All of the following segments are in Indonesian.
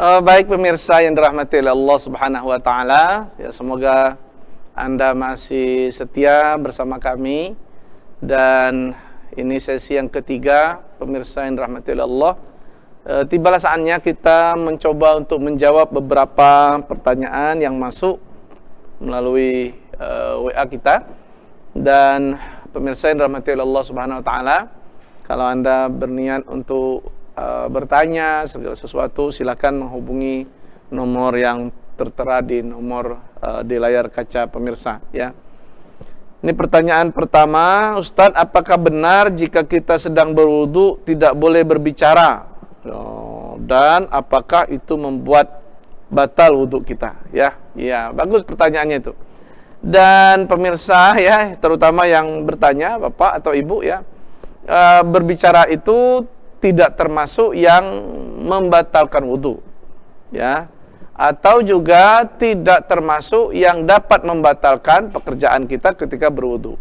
Baik pemirsa yang dirahmati oleh Allah Subhanahu wa taala, ya semoga Anda masih setia bersama kami dan ini sesi yang ketiga pemirsa yang dirahmati oleh Allah. Tibalah saatnya kita mencoba untuk menjawab beberapa pertanyaan yang masuk melalui WA kita. Dan pemirsa yang dirahmati oleh Allah Subhanahu wa taala, kalau Anda berniat untuk bertanya segala sesuatu, silakan menghubungi nomor yang tertera di nomor di layar kaca pemirsa, ya. Ini pertanyaan pertama, Ustadz, apakah benar jika kita sedang berwudu tidak boleh berbicara? Dan apakah itu membuat batal wudu kita? Ya, ya, bagus pertanyaannya itu. Dan pemirsa, ya, terutama yang bertanya, Bapak atau Ibu, ya, berbicara itu tidak termasuk yang membatalkan wudu, ya, atau juga tidak termasuk yang dapat membatalkan pekerjaan kita ketika berwudu.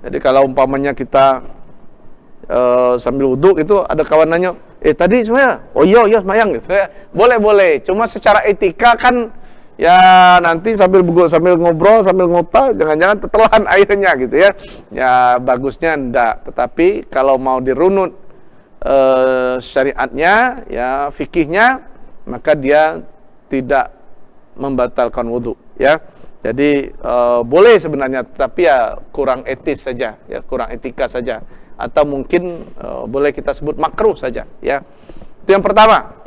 Jadi kalau umpamanya kita sambil wudu itu ada kawan nanya, tadi semuanya, oh iya semayang gitu, ya, boleh, cuma secara etika kan, ya nanti sambil ngobrol, sambil ngota, jangan-jangan tetelan airnya gitu ya. Ya bagusnya enggak, tetapi kalau mau dirunut syariatnya, ya fikihnya, maka dia tidak membatalkan wudu, ya. Jadi boleh sebenarnya, tapi ya kurang etis saja, ya kurang etika saja, atau mungkin boleh kita sebut makruh saja, ya. Itu yang pertama.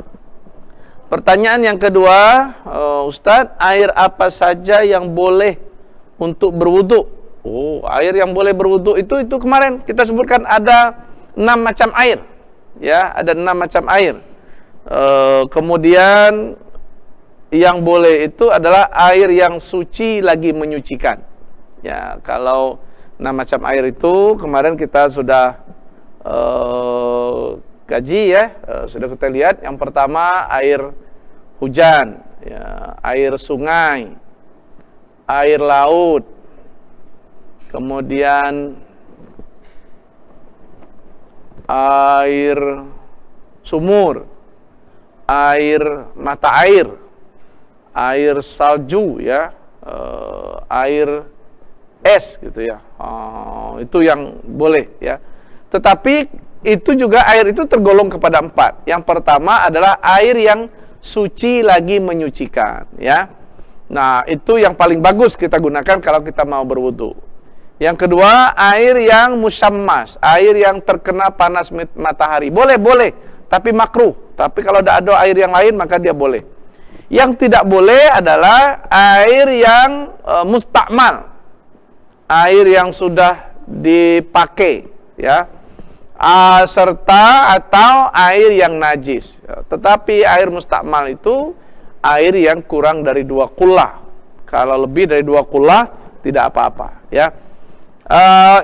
Pertanyaan yang kedua, Ustadz, air apa saja yang boleh untuk berwudu? Oh, air yang boleh berwudu itu kemarin kita sebutkan ada 6 macam air. Ya, ada 6 macam air. Kemudian yang boleh itu adalah air yang suci lagi menyucikan. Ya, kalau 6 macam air itu kemarin kita sudah kaji, ya, sudah kita lihat. Yang pertama air hujan, ya, air sungai, air laut, kemudian air sumur, air mata air, air salju, ya, air es gitu ya. Itu yang boleh, ya. Tetapi itu juga air itu tergolong kepada 4. Yang pertama adalah air yang suci lagi menyucikan, ya. Nah, itu yang paling bagus kita gunakan kalau kita mau berwudu. Yang kedua, air yang musyammas, air yang terkena panas matahari. Boleh, tapi makruh. Tapi kalau ada air yang lain, maka dia boleh. Yang tidak boleh adalah air yang mustakmal, air yang sudah dipakai, ya, serta atau air yang najis. Tetapi air mustakmal itu air yang kurang dari 2 kullah. Kalau lebih dari 2 kullah, tidak apa-apa, ya.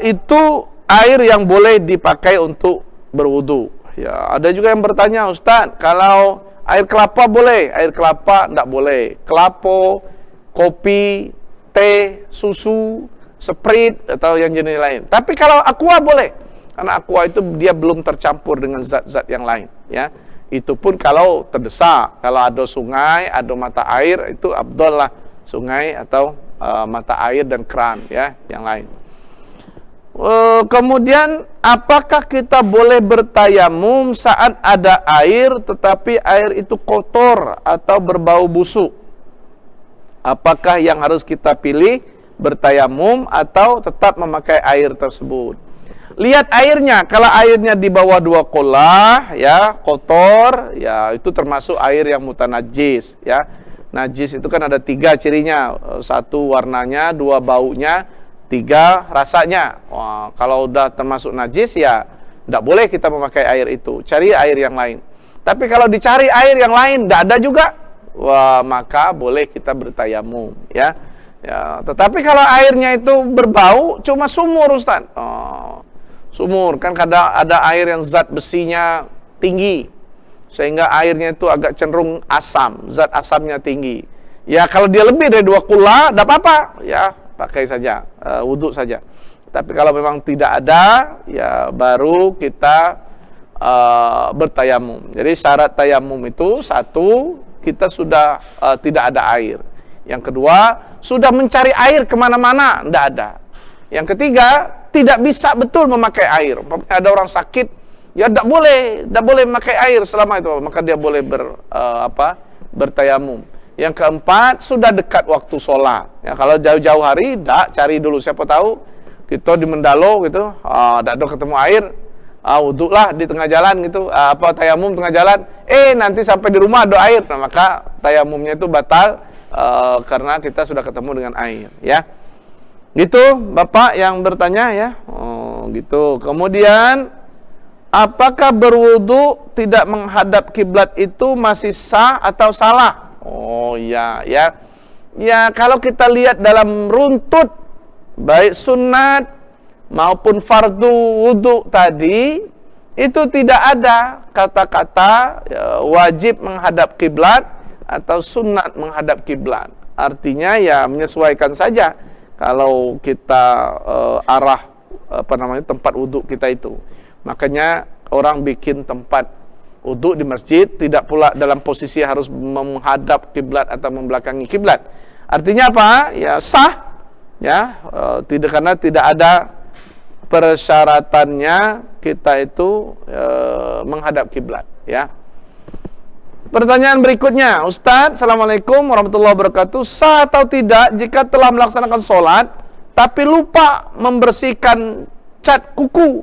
Itu air yang boleh dipakai untuk berwudu. Ya, ada juga yang bertanya, Ustadz, kalau air kelapa boleh? Air kelapa tidak boleh. Kelapa, kopi, teh, susu, Sprite atau yang jenis lain. Tapi kalau aqua boleh, karena aqua itu dia belum tercampur dengan zat-zat yang lain, ya. Itu pun kalau terdesak. Kalau ada sungai, ada mata air, itu afdal lah, sungai atau mata air dan keran, ya, yang lain. Kemudian apakah kita boleh bertayamum saat ada air tetapi air itu kotor atau berbau busuk? Apakah yang harus kita pilih, bertayamum atau tetap memakai air tersebut? Lihat airnya, kalau airnya di bawah 2 kullah, ya, kotor, ya itu termasuk air yang mutanajis, ya. Najis itu kan ada 3 cirinya, 1 warnanya, 2 baunya, 3 rasanya. Wah, kalau udah termasuk najis, ya tidak boleh kita memakai air itu. Cari air yang lain. Tapi kalau dicari air yang lain tidak ada juga, wah, maka boleh kita bertayamum, ya. Ya, tetapi kalau airnya itu berbau, cuma sumur, Ustaz. Sumur kan ada air yang zat besinya tinggi, sehingga airnya itu agak cenderung asam, zat asamnya tinggi. Ya kalau dia lebih dari 2 kullah, tidak apa-apa, ya pakai saja, wudhu saja. Tapi kalau memang tidak ada, ya baru kita bertayamum. Jadi syarat tayamum itu 1, kita sudah tidak ada air. Yang kedua, sudah mencari air kemana-mana, tidak ada. Yang ketiga, tidak bisa betul memakai air. Ada orang sakit, ya tidak boleh memakai air selama itu, maka dia boleh bertayamum. Yang keempat, sudah dekat waktu sholat. Ya, kalau jauh-jauh hari, tidak, cari dulu, siapa tahu kita di Mendalo gitu, tidak ada ketemu air, wudhu lah di tengah jalan gitu, tayamum tengah jalan, nanti sampai di rumah ada air, nah, maka tayamumnya itu batal karena kita sudah ketemu dengan air, ya. Gitu, Bapak yang bertanya ya. Gitu. Kemudian, apakah berwudu tidak menghadap kiblat itu masih sah atau salah? Ya. Ya, kalau kita lihat dalam runtut baik sunat maupun fardu wudu tadi, itu tidak ada kata-kata wajib menghadap kiblat atau sunat menghadap kiblat. Artinya ya menyesuaikan saja kalau kita arah tempat wudu kita itu. Makanya orang bikin tempat wudu di masjid tidak pula dalam posisi harus menghadap kiblat atau membelakangi kiblat. Artinya apa? Ya sah, ya karena tidak ada persyaratannya kita itu menghadap kiblat, ya. Pertanyaan berikutnya, Ustadz, Assalamualaikum warahmatullahi wabarakatuh. Sah atau tidak jika telah melaksanakan sholat tapi lupa membersihkan cat kuku?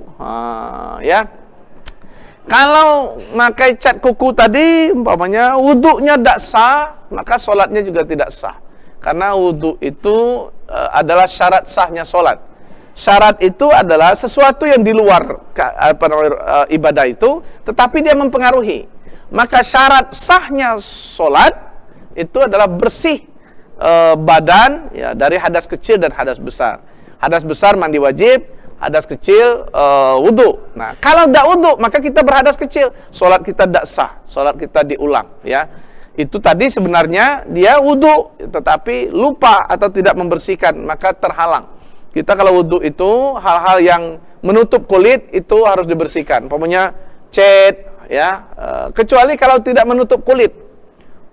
Ya, kalau pakai cat kuku tadi, umpamanya wudhunya tidak sah, maka sholatnya juga tidak sah. Karena wudhu itu adalah syarat sahnya sholat. Syarat itu adalah sesuatu yang di luar ibadah itu, tetapi dia mempengaruhi. Maka syarat sahnya sholat itu adalah bersih badan ya, dari hadas kecil dan hadas besar. Hadas besar mandi wajib, hadas kecil wudu. Nah, kalau tidak wudu maka kita berhadas kecil, sholat kita tidak sah, sholat kita diulang. Ya, itu tadi sebenarnya dia wudu, tetapi lupa atau tidak membersihkan, maka terhalang. Kita kalau wudu itu hal-hal yang menutup kulit itu harus dibersihkan. Umpamanya cat, ya, kecuali kalau tidak menutup kulit.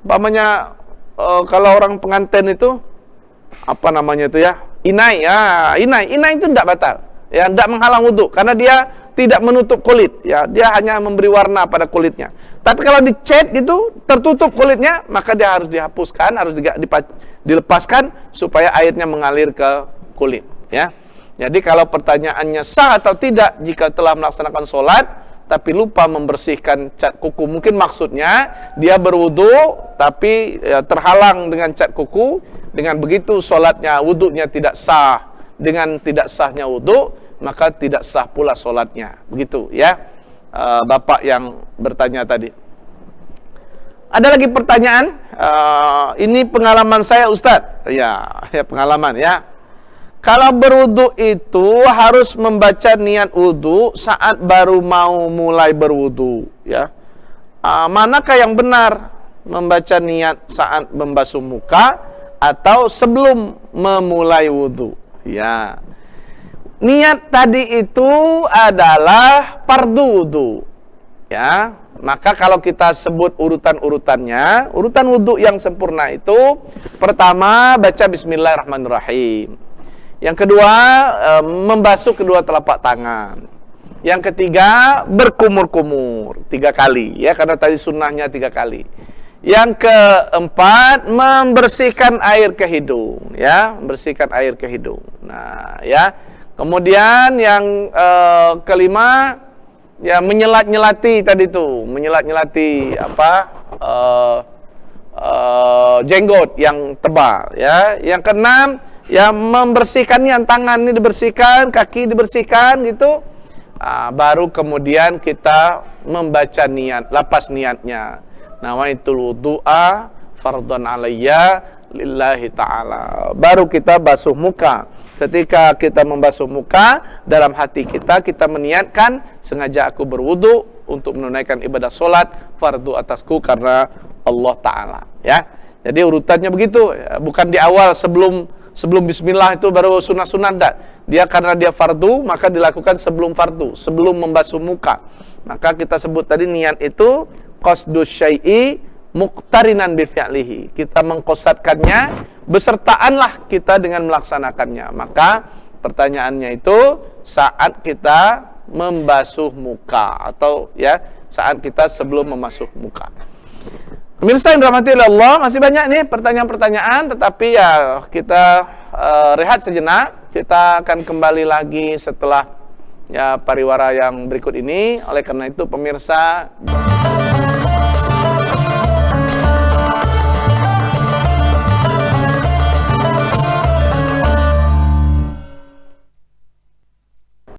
Umpamanya kalau orang pengantin itu inai, inai itu tidak batal, ya, tidak menghalang wudu karena dia tidak menutup kulit, ya, dia hanya memberi warna pada kulitnya. Tapi kalau dicat itu tertutup kulitnya, maka dia harus dihapuskan, harus dilepaskan supaya airnya mengalir ke kulit, ya. Jadi kalau pertanyaannya sah atau tidak jika telah melaksanakan sholat tapi lupa membersihkan cat kuku, mungkin maksudnya dia berwudu tapi ya, terhalang dengan cat kuku, dengan begitu sholatnya, wudunya tidak sah. Dengan tidak sahnya wudu, maka tidak sah pula sholatnya. Begitu ya, Bapak yang bertanya tadi. Ada lagi pertanyaan, ini pengalaman saya Ustadz. Ya pengalaman ya. Kalau berwudu itu harus membaca niat wudu saat baru mau mulai berwudu, ya. Manakah yang benar, membaca niat saat membasuh muka atau sebelum memulai wudu? Ya. Niat tadi itu adalah fardu wudu. Ya. Maka kalau kita sebut urutan-urutannya, urutan wudu yang sempurna itu pertama baca bismillahirrahmanirrahim. Yang kedua, membasuh kedua telapak tangan. Yang ketiga, berkumur-kumur 3 kali, ya, karena tadi sunnahnya 3 kali. Yang keempat, membersihkan air ke hidung, ya, membersihkan air ke hidung. Nah, ya. Kemudian yang kelima, ya, menyelat-nyelati tadi tuh, menyelat-nyelati jenggot yang tebal, ya. Yang keenam, ya, membersihkannya, tangan ini dibersihkan, kaki dibersihkan gitu. Baru kemudian kita membaca niat, lapas niatnya. Nawaitul wudu'a fardhan alayya lillahi ta'ala. Baru kita basuh muka. Ketika kita membasuh muka, dalam hati kita meniatkan, sengaja aku berwudu untuk menunaikan ibadah sholat fardu atasku karena Allah Ta'ala, ya. Jadi urutannya begitu, ya. Bukan di awal sebelum bismillah itu baru sunah-sunah, enggak. Dia karena dia fardu, maka dilakukan sebelum fardu, sebelum membasuh muka. Maka kita sebut tadi niat itu qasdus syai'i muqtarinan bi fi'lihi. Kita mengqasatkannya, besertaanlah kita dengan melaksanakannya. Maka pertanyaannya itu saat kita membasuh muka atau ya saat kita sebelum membasuh muka. Pemirsa yang dirahmati oleh Allah, masih banyak nih pertanyaan-pertanyaan, tetapi ya kita rehat sejenak. Kita akan kembali lagi setelah ya pariwara yang berikut ini. Oleh karena itu pemirsa